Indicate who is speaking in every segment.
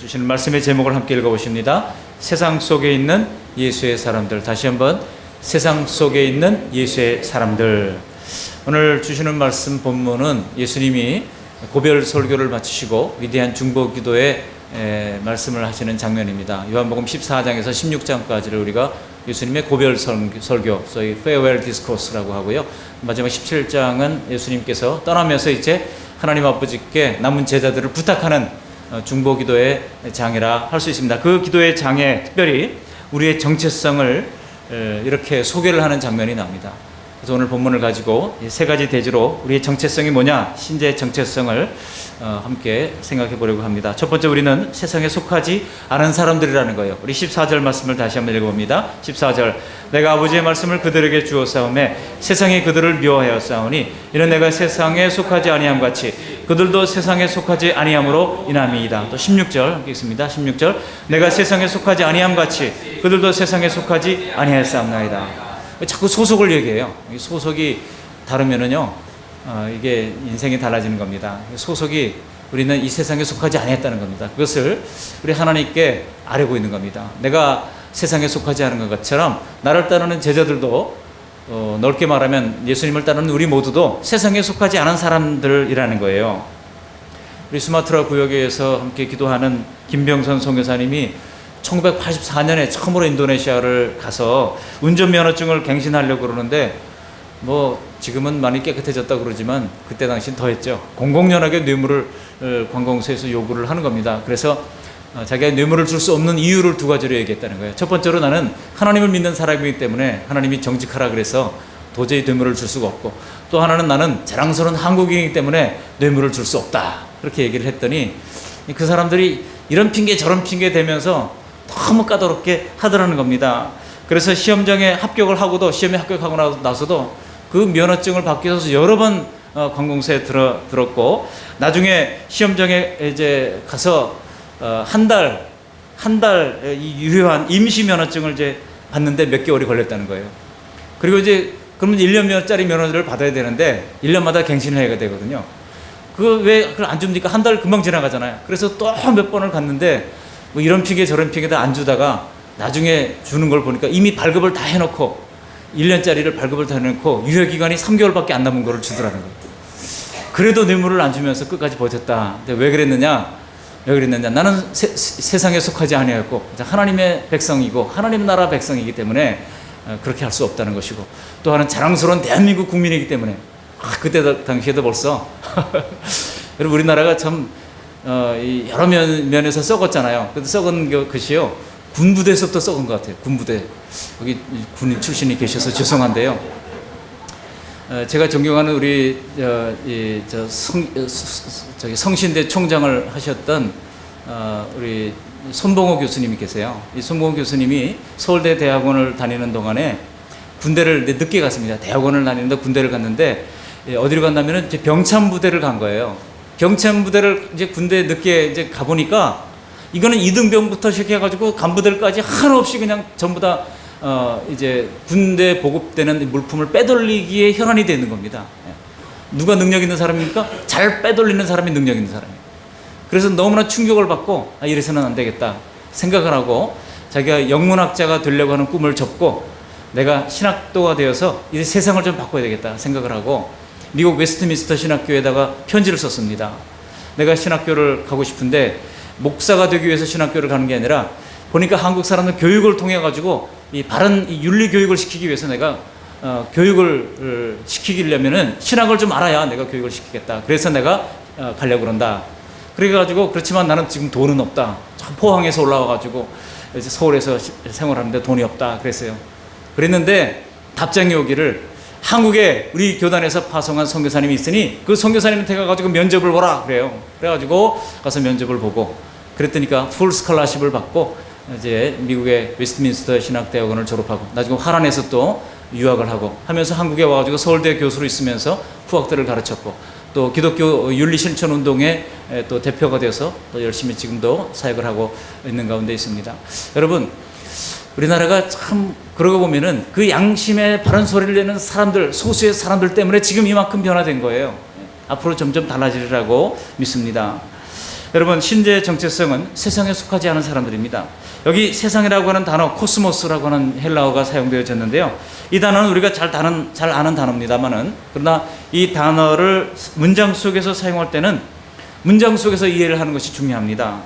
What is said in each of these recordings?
Speaker 1: 주시는 말씀의 제목을 함께 읽어보십니다. 세상 속에 있는 예수의 사람들. 다시 한번 세상 속에 있는 예수의 사람들. 오늘 주시는 말씀 본문은 예수님이 고별 설교를 마치시고 위대한 중보기도의 말씀을 하시는 장면입니다. 요한복음 14장에서 16장까지를 우리가 예수님의 고별 설교, 소위 farewell discourse라고 하고요. 마지막 17장은 예수님께서 떠나면서 이제 하나님 아버지께 남은 제자들을 부탁하는 중보기도의 장이라 할 수 있습니다. 그 기도의 장에 특별히 우리의 정체성을 이렇게 소개를 하는 장면이 나옵니다. 그래서 오늘 본문을 가지고 세 가지 대지로 우리의 정체성이 뭐냐, 신자의 정체성을 함께 생각해 보려고 합니다. 첫 번째, 우리는 세상에 속하지 않은 사람들이라는 거예요. 우리 14절 말씀을 다시 한번 읽어봅니다. 14절, 내가 아버지의 말씀을 그들에게 주었사오매 세상이 그들을 미워하였사오니 이는 내가 세상에 속하지 아니함 같이 그들도 세상에 속하지 아니함으로 인함이이다. 또 16절 함께 읽습니다. 16절, 내가 세상에 속하지 아니함 같이 그들도 세상에 속하지 아니하였사옵나이다. 자꾸 소속을 얘기해요. 소속이 다르면은요, 이게 인생이 달라지는 겁니다. 소속이 우리는 이 세상에 속하지 아니했다는 겁니다. 그것을 우리 하나님께 아뢰고 있는 겁니다. 내가 세상에 속하지 않은 것처럼 나를 따르는 제자들도 넓게 말하면 예수님을 따르는 우리 모두도 세상에 속하지 않은 사람들이라는 거예요. 우리 수마트라 구역에서 함께 기도하는 김병선 선교사님이 1984년에 처음으로 인도네시아를 가서 운전면허증을 갱신하려고 그러는데 뭐 지금은 많이 깨끗해졌다고 그러지만 그때 당시는 더했죠. 공공연하게 뇌물을 관공서에서 요구를 하는 겁니다. 그래서 자기가 뇌물을 줄 수 없는 이유를 두 가지로 얘기했다는 거예요. 첫 번째로, 나는 하나님을 믿는 사람이기 때문에 하나님이 정직하라 그래서 도저히 뇌물을 줄 수가 없고, 또 하나는 나는 자랑스러운 한국인이기 때문에 뇌물을 줄 수 없다, 그렇게 얘기를 했더니 그 사람들이 이런 핑계 저런 핑계 대면서 너무 까다롭게 하더라는 겁니다. 그래서 시험장에 합격을 하고도, 시험에 합격하고 나서도 그 면허증을 받기 위해서 여러 번 관공서에 들었고, 나중에 시험장에 이제 가서 한 달 유효한 임시 면허증을 이제 받는데 몇 개월이 걸렸다는 거예요. 그리고 이제 그러면 1년짜리 면허를 받아야 되는데 1년마다 갱신을 해야 되거든요. 그거 왜 그걸 안 줍니까? 한 달 금방 지나가잖아요. 그래서 또 몇 번을 갔는데 뭐 이런 핑계 저런 핑계 다 안 주다가 나중에 주는 걸 보니까 이미 발급을 다 해놓고 1년짜리를 발급을 다 해놓고 유효기간이 3개월밖에 안 남은 거를 주더라는 거예요. 그래도 뇌물을 안 주면서 끝까지 버텼다. 근데 왜 그랬느냐? 나는 세상에 속하지 아니하였고 하나님의 백성이고 하나님 나라 백성이기 때문에 그렇게 할 수 없다는 것이고, 또 하나는 자랑스러운 대한민국 국민이기 때문에 그때 당시에도 벌써 여러분, 우리나라가 참 여러 면에서 썩었잖아요. 근데 썩은 것이요, 군부대에서부터 썩은 것 같아요. 군부대. 여기 군인 출신이 계셔서 죄송한데요. 제가 존경하는 우리 성신대 총장을 하셨던 우리 손봉호 교수님이 계세요. 이 손봉호 교수님이 서울대 대학원을 다니는 동안에 군대를 늦게 갔습니다. 대학원을 다니는데 군대를 갔는데 어디로 갔냐면은 이제 병참부대를 간 거예요. 병참부대를 이제 군대 늦게 이제 가보니까 이거는 이등병부터 시작해가지고 간부들까지 한없이 그냥 전부 다 이제 군대 보급되는 물품을 빼돌리기에 혈안이 되는 겁니다. 누가 능력 있는 사람입니까? 잘 빼돌리는 사람이 능력 있는 사람이에요. 그래서 너무나 충격을 받고 이래서는 안 되겠다 생각을 하고, 자기가 영문학자가 되려고 하는 꿈을 접고 내가 신학도가 되어서 이제 세상을 좀 바꿔야 되겠다 생각을 하고 미국 웨스트민스터 신학교에다가 편지를 썼습니다. 내가 신학교를 가고 싶은데 목사가 되기 위해서 신학교를 가는 게 아니라 보니까 한국 사람들 교육을 통해 가지고 이 바른 윤리 교육을 시키기 위해서 내가 교육을 시키려면은 신학을 좀 알아야 내가 교육을 시키겠다. 그래서 내가 가려고 그런다. 그래가지고, 그렇지만 나는 지금 돈은 없다. 포항에서 올라와가지고 이제 서울에서 생활하는데 돈이 없다. 그랬어요. 그랬는데 답장이 오기를, 한국에 우리 교단에서 파송한 선교사님이 있으니 그 선교사님한테 가가지고 면접을 보라 그래요. 그래가지고 가서 면접을 보고, 그랬더니까 풀 스칼라십을 받고 이제 미국의 웨스트민스터 신학대학원을 졸업하고 나중에 화란에서 또 유학을 하고 하면서 한국에 와가지고 서울대 교수로 있으면서 후학들을 가르쳤고, 또 기독교 윤리실천운동의 또 대표가 되어서 또 열심히 지금도 사역을 하고 있는 가운데 있습니다. 여러분, 우리나라가 참 그러고 보면은 그 양심의 바른 소리를 내는 사람들, 소수의 사람들 때문에 지금 이만큼 변화된 거예요. 앞으로 점점 달라지리라고 믿습니다. 여러분, 신자의 정체성은 세상에 속하지 않은 사람들입니다. 여기 세상이라고 하는 단어, 코스모스라고 하는 헬라어가 사용되어졌는데요. 이 단어는 우리가 잘 아는 단어입니다만은, 그러나 이 단어를 문장 속에서 사용할 때는 문장 속에서 이해를 하는 것이 중요합니다.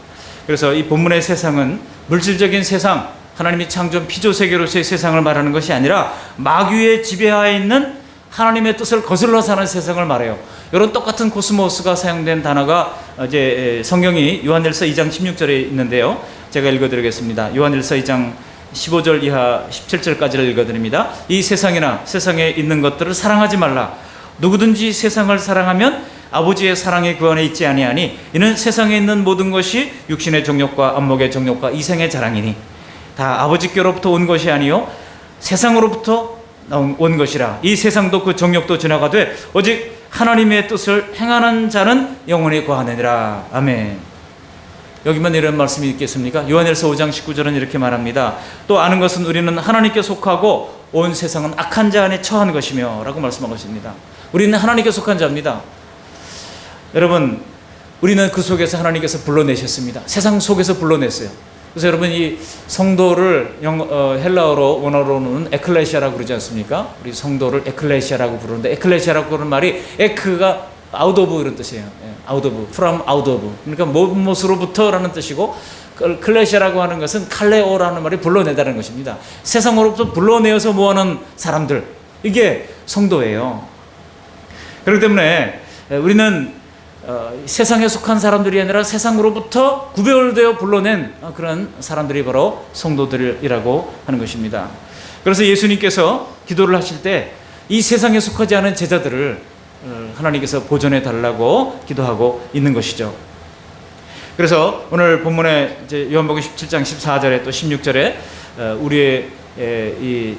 Speaker 1: 그래서 이 본문의 세상은 물질적인 세상, 하나님이 창조한 피조세계로서의 세상을 말하는 것이 아니라 마귀의 지배하에 있는 하나님의 뜻을 거슬러 사는 세상을 말해요. 이런 똑같은 코스모스가 사용된 단어가 이제 성경이 요한일서 2장 16절에 있는데요. 제가 읽어드리겠습니다. 요한일서 2장 15절 이하 17절까지를 읽어드립니다. 이 세상이나 세상에 있는 것들을 사랑하지 말라. 누구든지 세상을 사랑하면 아버지의 사랑이 그 안에 있지 아니하니 이는 세상에 있는 모든 것이 육신의 정욕과 안목의 정욕과 이생의 자랑이니 다 아버지께로부터 온 것이 아니요 세상으로부터 온 것이라. 이 세상도 그 정욕도 지나가되 오직 하나님의 뜻을 행하는 자는 영원히 거하느니라. 아멘. 여기만 이런 말씀이 있겠습니까? 요한일서 5장 19절은 이렇게 말합니다. 또 아는 것은 우리는 하나님께 속하고 온 세상은 악한 자 안에 처한 것이며 라고 말씀하고 있습니다. 우리는 하나님께 속한 자입니다. 여러분, 우리는 그 속에서 하나님께서 불러내셨습니다. 세상 속에서 불러냈어요. 그래서 여러분, 이 성도를 헬라어로 원어로는 에클레시아라고 그러지 않습니까? 우리 성도를 에클레시아라고 부르는데, 에클레시아라고 그러는 말이 에크가 out of 이런 뜻이에요. out of, from out of. 그러니까 무엇으로부터라는 뜻이고, 클레시아라고 하는 것은 칼레오라는 말이 불러내다는 것입니다. 세상으로부터 불러내어서 모아놓은 사람들, 이게 성도예요. 그렇기 때문에 우리는 세상에 속한 사람들이 아니라 세상으로부터 구별되어 불러낸 그런 사람들이 바로 성도들이라고 하는 것입니다. 그래서 예수님께서 기도를 하실 때 이 세상에 속하지 않은 제자들을 하나님께서 보존해 달라고 기도하고 있는 것이죠. 그래서 오늘 본문에 이제 요한복음 17장 14절에 또 16절에 우리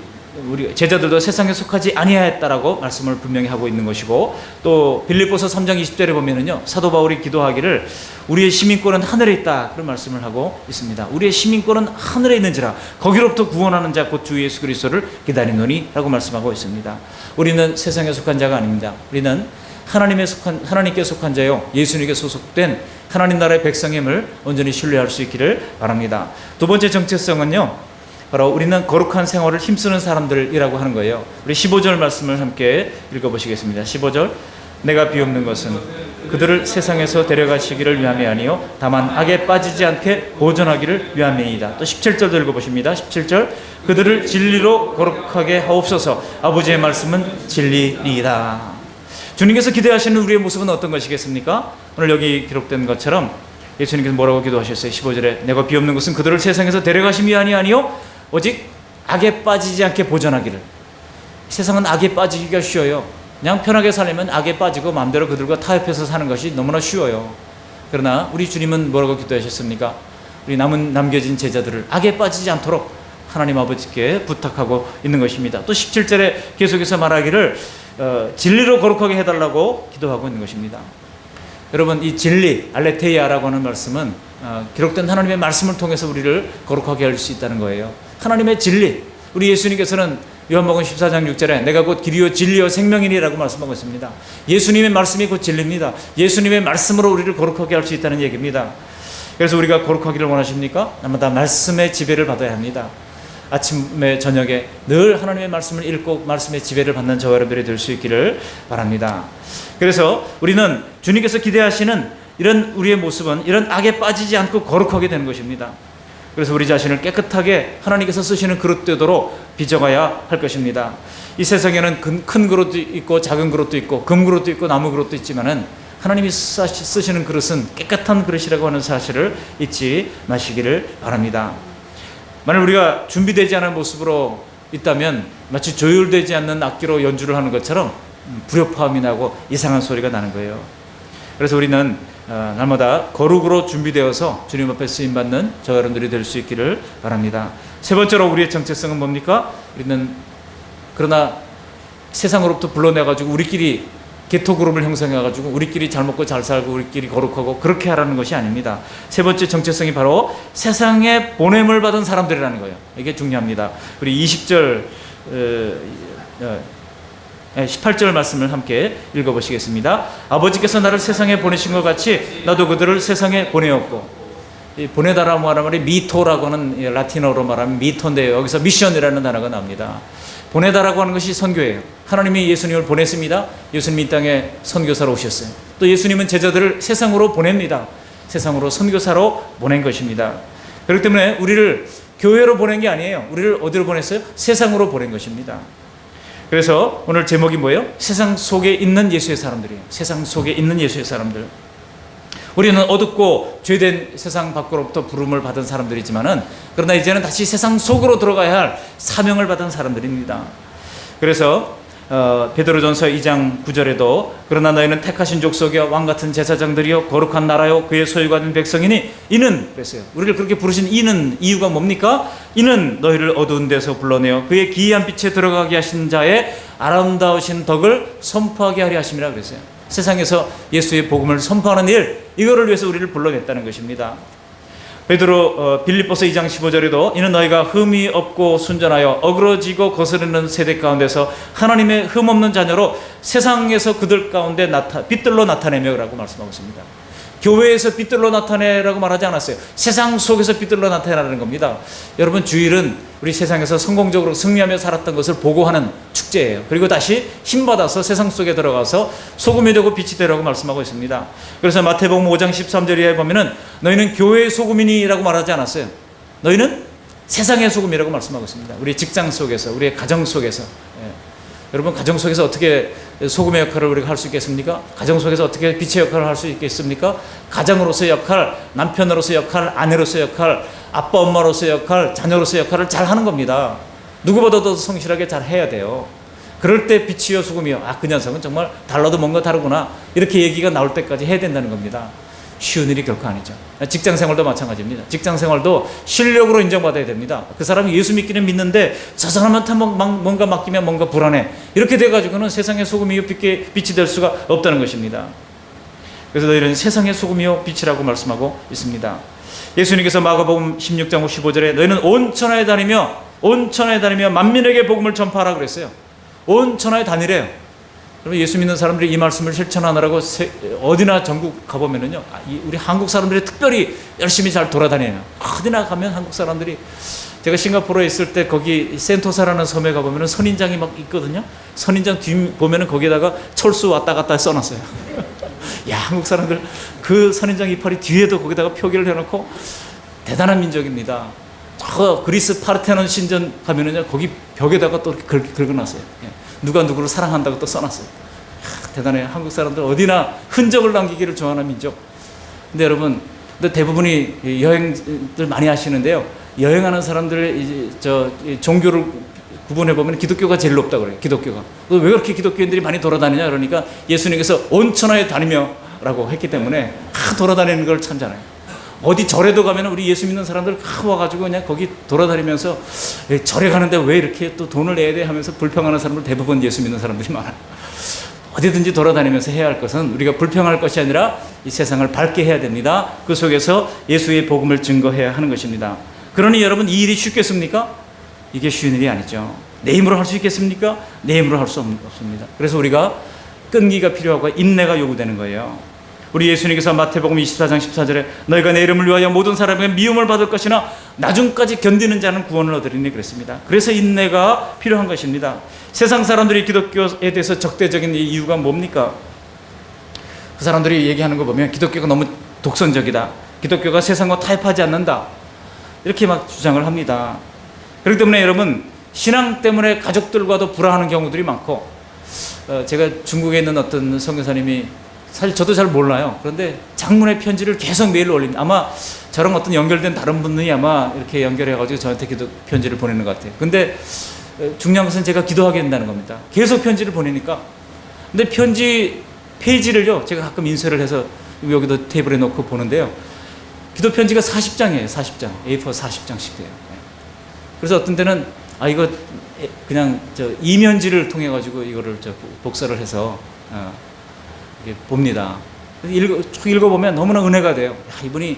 Speaker 1: 제자들도 세상에 속하지 아니하였다라고 말씀을 분명히 하고 있는 것이고, 또 빌립보서 3장 20절에 보면은요, 사도 바울이 기도하기를 우리의 시민권은 하늘에 있다 그런 말씀을 하고 있습니다. 우리의 시민권은 하늘에 있는지라 거기로부터 구원하는 자 곧 주 예수 그리스도를 기다리노니 라고 말씀하고 있습니다. 우리는 세상에 속한 자가 아닙니다. 우리는 하나님께 속한 자요, 예수님께 소속된 하나님 나라의 백성임을 온전히 신뢰할 수 있기를 바랍니다. 두 번째 정체성은요, 바로 우리는 거룩한 생활을 힘쓰는 사람들이라고 하는 거예요. 우리 15절 말씀을 함께 읽어보시겠습니다. 15절, 내가 비옵는 것은 그들을 세상에서 데려가시기를 위함이 아니요 다만 악에 빠지지 않게 보존하기를 위함이니이다. 또 17절도 읽어보십니다. 17절, 그들을 진리로 거룩하게 하옵소서. 아버지의 말씀은 진리니이다. 주님께서 기대하시는 우리의 모습은 어떤 것이겠습니까? 오늘 여기 기록된 것처럼 예수님께서 뭐라고 기도하셨어요? 15절에 내가 비옵는 것은 그들을 세상에서 데려가심이 아니요 오직 악에 빠지지 않게 보존하기를. 세상은 악에 빠지기가 쉬워요. 그냥 편하게 살려면 악에 빠지고 마음대로 그들과 타협해서 사는 것이 너무나 쉬워요. 그러나 우리 주님은 뭐라고 기도하셨습니까? 우리 남겨진 제자들을 악에 빠지지 않도록 하나님 아버지께 부탁하고 있는 것입니다. 또 17절에 계속해서 말하기를 진리로 거룩하게 해달라고 기도하고 있는 것입니다. 여러분, 이 진리, 알레테이아라고 하는 말씀은 기록된 하나님의 말씀을 통해서 우리를 거룩하게 할 수 있다는 거예요. 하나님의 진리, 우리 예수님께서는 요한복음 14장 6절에 내가 곧 길이요 진리요 생명이니라고 말씀하고 있습니다. 예수님의 말씀이 곧 진리입니다. 예수님의 말씀으로 우리를 거룩하게 할 수 있다는 얘기입니다. 그래서 우리가 거룩하기를 원하십니까? 날마다 말씀의 지배를 받아야 합니다. 아침에 저녁에 늘 하나님의 말씀을 읽고 말씀의 지배를 받는 저와 여러분들이 될 수 있기를 바랍니다. 그래서 우리는 주님께서 기대하시는 이런 우리의 모습은 이런 악에 빠지지 않고 거룩하게 되는 것입니다. 그래서 우리 자신을 깨끗하게 하나님께서 쓰시는 그릇 되도록 빚어가야 할 것입니다. 이 세상에는 큰 그릇도 있고 작은 그릇도 있고 금 그릇도 있고 나무 그릇도 있지만은 하나님이 쓰시는 그릇은 깨끗한 그릇이라고 하는 사실을 잊지 마시기를 바랍니다. 만약 우리가 준비되지 않은 모습으로 있다면 마치 조율되지 않는 악기로 연주를 하는 것처럼 불협화음이 나고 이상한 소리가 나는 거예요. 그래서 우리는 날마다 거룩으로 준비되어서 주님 앞에 쓰임받는 저와 여러분들이 될 수 있기를 바랍니다. 세 번째로 우리의 정체성은 뭡니까? 우리는 그러나 세상으로부터 불러내가지고 우리끼리 게토 그룹을 형성해가지고 우리끼리 잘 먹고 잘 살고 우리끼리 거룩하고 그렇게 하라는 것이 아닙니다. 세 번째 정체성이 바로 세상에 보냄을 받은 사람들이라는 거예요. 이게 중요합니다. 우리 20절 18절 말씀을 함께 읽어보시겠습니다. 아버지께서 나를 세상에 보내신 것 같이 나도 그들을 세상에 보내었고, 이 보내다라고 말하는 말이 미토라고 하는 라틴어로 말하면 미토인데요. 여기서 미션이라는 단어가 나옵니다. 보내다라고 하는 것이 선교예요. 하나님이 예수님을 보냈습니다. 예수님이 이 땅에 선교사로 오셨어요. 또 예수님은 제자들을 세상으로 보냅니다. 세상으로 선교사로 보낸 것입니다. 그렇기 때문에 우리를 교회로 보낸 게 아니에요. 우리를 어디로 보냈어요? 세상으로 보낸 것입니다. 그래서 오늘 제목이 뭐예요? 세상 속에 있는 예수의 사람들이에요. 세상 속에 있는 예수의 사람들. 우리는 어둡고 죄된 세상 밖으로부터 부름을 받은 사람들이지만은, 그러나 이제는 다시 세상 속으로 들어가야 할 사명을 받은 사람들입니다. 그래서 베드로전서 2장 9절에도 그러나 너희는 택하신 족속이요 왕같은 제사장들이요 거룩한 나라요 그의 소유가 된 백성이니 이는, 그랬어요. 우리를 그렇게 부르신 이는, 이유가 뭡니까? 이는 너희를 어두운 데서 불러내어 그의 기이한 빛에 들어가게 하신 자의 아름다우신 덕을 선포하게 하려 하심이라 그랬어요. 세상에서 예수의 복음을 선포하는 일, 이거를 위해서 우리를 불러냈다는 것입니다. 빌립보서 2장 15절에도 이는 너희가 흠이 없고 순전하여 어그러지고 거스르는 세대 가운데서 하나님의 흠 없는 자녀로 세상에서 그들 가운데 빛들로 나타내며 라고 말씀하고 있습니다. 교회에서 빛들로 나타내라고 말하지 않았어요. 세상 속에서 빛들로 나타내라는 겁니다. 여러분, 주일은 우리 세상에서 성공적으로 승리하며 살았던 것을 보고하는 축제예요. 그리고 다시 힘받아서 세상 속에 들어가서 소금이 되고 빛이 되라고 말씀하고 있습니다. 그래서 마태복음 5장 13절에 보면은 너희는 교회의 소금이니라고 말하지 않았어요. 너희는 세상의 소금이라고 말씀하고 있습니다. 우리 직장 속에서, 우리의 가정 속에서. 여러분, 가정 속에서 어떻게 소금의 역할을 우리가 할 수 있겠습니까? 가정 속에서 어떻게 빛의 역할을 할 수 있겠습니까? 가장으로서의 역할, 남편으로서의 역할, 아내로서의 역할, 아빠 엄마로서의 역할, 자녀로서의 역할을 잘 하는 겁니다. 누구보다도 성실하게 잘 해야 돼요. 그럴 때 빛이요 소금이요, 그 녀석은 정말 달라도 뭔가 다르구나, 이렇게 얘기가 나올 때까지 해야 된다는 겁니다. 쉬운 일이 결코 아니죠. 직장생활도 마찬가지입니다. 직장생활도 실력으로 인정받아야 됩니다. 그 사람이 예수 믿기는 믿는데 저 사람한테 뭔가 맡기면 뭔가 불안해, 이렇게 돼가지고는 세상의 소금이요 빛이 될 수가 없다는 것입니다. 그래서 너희는 세상의 소금이요 빛이라고 말씀하고 있습니다. 예수님께서 마가복음 16장 15절에 너희는 온 천하에 다니며 만민에게 복음을 전파하라 그랬어요. 온 천하에 다니래요. 그러면 예수 믿는 사람들이 이 말씀을 실천하느라고 어디나 전국 가보면은요, 우리 한국 사람들이 특별히 열심히 잘 돌아다녀요. 어디나 가면 한국 사람들이, 제가 싱가포르에 있을 때 거기 센토사라는 섬에 가보면은 선인장이 막 있거든요. 선인장 뒤 보면은 거기에다가 철수 왔다 갔다 써놨어요. 야, 한국 사람들 그 선인장 이파리 뒤에도 거기다가 표기를 해놓고, 대단한 민족입니다. 저 그리스 파르테논 신전 가면은요, 거기 벽에다가 또 긁어놨어요. 누가 누구를 사랑한다고 또 써놨어요. 대단해요. 한국 사람들 어디나 흔적을 남기기를 좋아하는 민족. 근데 여러분, 대부분이 여행들 많이 하시는데요, 여행하는 사람들의 종교를 구분해 보면 기독교가 제일 높다 그래요. 기독교가. 왜 그렇게 기독교인들이 많이 돌아다니냐 그러니까 예수님께서 온 천하에 다니며라고 했기 때문에 돌아다니는 걸 참 잘해요. 어디 절에도 가면 우리 예수 믿는 사람들 와가지고 그냥 거기 돌아다니면서 절에 가는데 왜 이렇게 또 돈을 내야 돼 하면서 불평하는 사람들, 대부분 예수 믿는 사람들이 많아요. 어디든지 돌아다니면서 해야 할 것은 우리가 불평할 것이 아니라 이 세상을 밝게 해야 됩니다. 그 속에서 예수의 복음을 증거해야 하는 것입니다. 그러니 여러분, 이 일이 쉽겠습니까? 이게 쉬운 일이 아니죠. 내 힘으로 할 수 있겠습니까? 내 힘으로 할 수 없습니다. 그래서 우리가 끈기가 필요하고 인내가 요구되는 거예요. 우리 예수님께서 마태복음 24장 14절에 너희가 내 이름을 위하여 모든 사람에게 미움을 받을 것이나 나중까지 견디는 자는 구원을 얻으리니 그랬습니다. 그래서 인내가 필요한 것입니다. 세상 사람들이 기독교에 대해서 적대적인 이유가 뭡니까? 그 사람들이 얘기하는 거 보면 기독교가 너무 독선적이다, 기독교가 세상과 타협하지 않는다, 이렇게 막 주장을 합니다. 그렇기 때문에 여러분, 신앙 때문에 가족들과도 불화하는 경우들이 많고, 제가 중국에 있는 어떤 선교사님이, 사실 저도 잘 몰라요. 그런데 장문의 편지를 계속 메일로 올립니다. 아마 저랑 어떤 연결된 다른 분이 아마 이렇게 연결해가지고 저한테 편지를 보내는 것 같아요. 근데 중요한 것은 제가 기도하게 된다는 겁니다. 계속 편지를 보내니까. 근데 편지 페이지를요, 제가 가끔 인쇄를 해서 여기도 테이블에 놓고 보는데요, 기도 편지가 40장이에요. 40장. A4 40장씩 돼요. 그래서 어떤 때는 이거 그냥 이면지를 통해 가지고 이거를 복사를 해서 봅니다. 쭉 읽어보면 너무나 은혜가 돼요. 이분이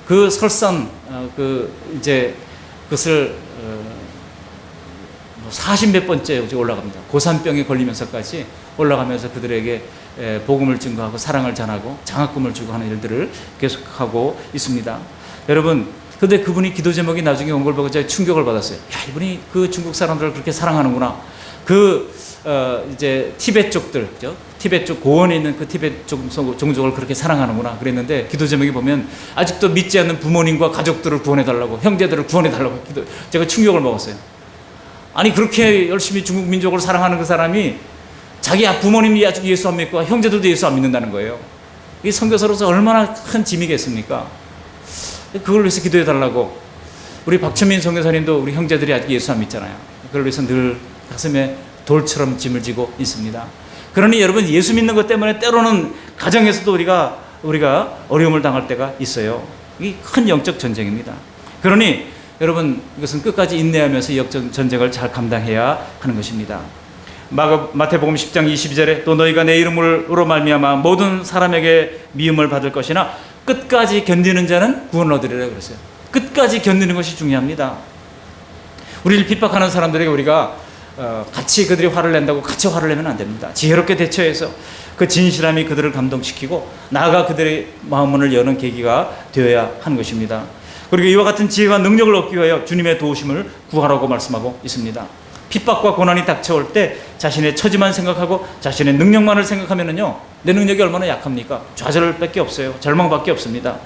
Speaker 1: 그 설상, 그것을 40몇 번째 올라갑니다. 고산병에 걸리면서까지 올라가면서 그들에게 복음을 증거하고 사랑을 전하고 장학금을 주고 하는 일들을 계속하고 있습니다. 여러분, 근데 그분이 기도 제목이 나중에 온 걸 보고 제가 충격을 받았어요. 야, 이분이 그 중국 사람들을 그렇게 사랑하는구나. 이제 티베트 쪽들, 그죠? 티베트 쪽 고원에 있는 그 티베트 쪽 종족을 그렇게 사랑하는구나 그랬는데, 기도 제목이 보면 아직도 믿지 않는 부모님과 가족들을 구원해달라고, 형제들을 구원해달라고 제가 충격을 먹었어요. 아니, 그렇게 열심히 중국 민족을 사랑하는 그 사람이 자기 부모님이 아직 예수 안 믿고 형제들도 예수 안 믿는다는 거예요. 이게 선교사로서 얼마나 큰 짐이겠습니까? 그걸 위해서 기도해달라고. 우리 박천민 선교사님도 우리 형제들이 아직 예수 안 믿잖아요. 그걸 위해서 늘 가슴에 돌처럼 짐을 지고 있습니다. 그러니 여러분, 예수 믿는 것 때문에 때로는 가정에서도 우리가 어려움을 당할 때가 있어요. 이게 큰 영적 전쟁입니다. 그러니 여러분, 이것은 끝까지 인내하면서 이 영적 전쟁을 잘 감당해야 하는 것입니다. 마태복음 10장 22절에 또 너희가 내 이름으로 말미암아 모든 사람에게 미움을 받을 것이나 끝까지 견디는 자는 구원을 얻으리라 그랬어요. 끝까지 견디는 것이 중요합니다. 우리를 핍박하는 사람들에게 우리가 같이 그들이 화를 낸다고 같이 화를 내면 안 됩니다. 지혜롭게 대처해서 그 진실함이 그들을 감동시키고 나아가 그들의 마음문을 여는 계기가 되어야 하는 것입니다. 그리고 이와 같은 지혜와 능력을 얻기 위하여 주님의 도우심을 구하라고 말씀하고 있습니다. 핍박과 고난이 닥쳐올 때 자신의 처지만 생각하고 자신의 능력만을 생각하면은요, 내 능력이 얼마나 약합니까? 좌절할 밖에 없어요. 절망밖에 없습니다.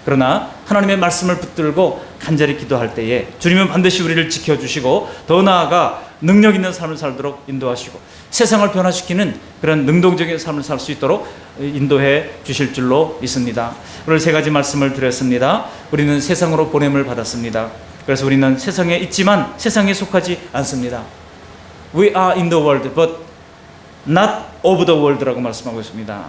Speaker 1: 그러나 하나님의 말씀을 붙들고 간절히 기도할 때에 주님은 반드시 우리를 지켜주시고 더 나아가 능력 있는 삶을 살도록 인도하시고 세상을 변화시키는 그런 능동적인 삶을 살 수 있도록 인도해 주실 줄로 믿습니다. 오늘 세 가지 말씀을 드렸습니다. 우리는 세상으로 보냄을 받았습니다. 그래서 우리는 세상에 있지만 세상에 속하지 않습니다. We are in the world, but not of the world라고 말씀하고 있습니다.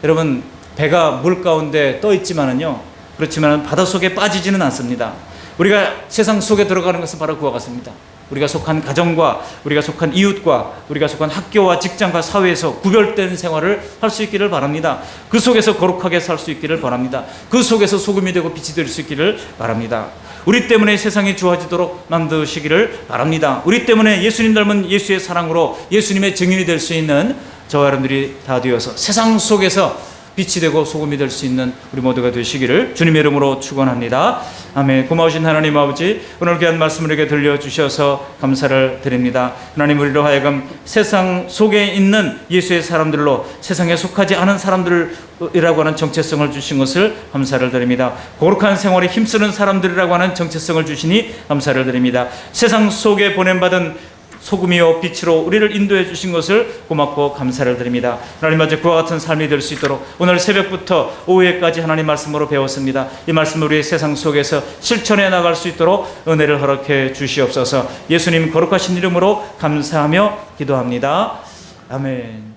Speaker 1: 여러분, 배가 물 가운데 떠 있지만은요, 그렇지만 바닷속에 빠지지는 않습니다. 우리가 세상 속에 들어가는 것은 바로 그와 같습니다. 우리가 속한 가정과 우리가 속한 이웃과 우리가 속한 학교와 직장과 사회에서 구별된 생활을 할 수 있기를 바랍니다. 그 속에서 거룩하게 살 수 있기를 바랍니다. 그 속에서 소금이 되고 빛이 될 수 있기를 바랍니다. 우리 때문에 세상이 좋아지도록 만드시기를 바랍니다. 우리 때문에 예수님 닮은 예수의 사랑으로 예수님의 증인이 될 수 있는 저와 여러분들이 다 되어서 세상 속에서 빛이 되고 소금이 될 수 있는 우리 모두가 되시기를 주님의 이름으로 축원합니다. 아멘. 고마우신 하나님 아버지, 오늘 귀한 말씀을 이렇게 들려주셔서 감사를 드립니다. 하나님, 우리로 하여금 세상 속에 있는 예수의 사람들로 세상에 속하지 않은 사람들이라고 하는 정체성을 주신 것을 감사를 드립니다. 거룩한 생활에 힘쓰는 사람들이라고 하는 정체성을 주시니 감사를 드립니다. 세상 속에 보냄받은 소금이요 빛으로 우리를 인도해 주신 것을 고맙고 감사를 드립니다. 하나님, 아버지, 그와 같은 삶이 될 수 있도록 오늘 새벽부터 오후에까지 하나님 말씀으로 배웠습니다. 이 말씀을 우리의 세상 속에서 실천해 나갈 수 있도록 은혜를 허락해 주시옵소서. 예수님 거룩하신 이름으로 감사하며 기도합니다. 아멘.